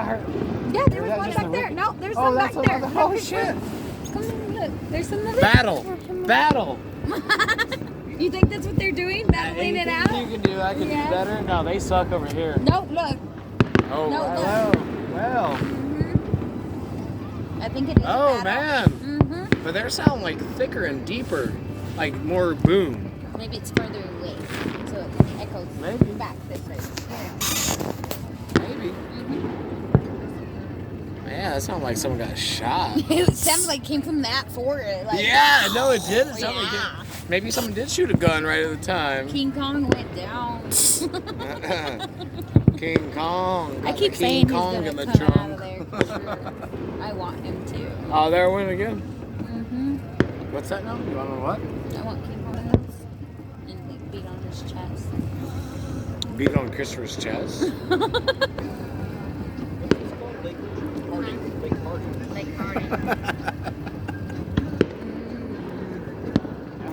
I heard. Yeah, there was that one just back a there. rookie? No, there's Oh, some back that's there. another. Oh shit! Come on, look. There's some other. Battle. You think that's what they're doing? Battling it out? Anything you can do, I can Yeah. do better. No, they suck over here. No, look. Oh, No, look. well. I think it is. Oh a battle. man. Mm-hmm. But they're sounding like thicker and deeper, like more boom. Maybe it's further away, so it echoes Maybe. back this way. Maybe. Yeah, that sounded like someone got shot. It sounded like it came from that forest. Like, Yeah, no, it did. It sounded yeah. like it. Maybe someone did shoot a gun right at the time. King Kong went down. King Kong. I got keep the saying King Kong he's in the gonna come out trunk. of there for sure. I want him to. Oh, there it went again. Mm-hmm. What's that now? You want to know what? I want King Kong and like, beat on his chest. Beat on Christopher's chest. Like Harding.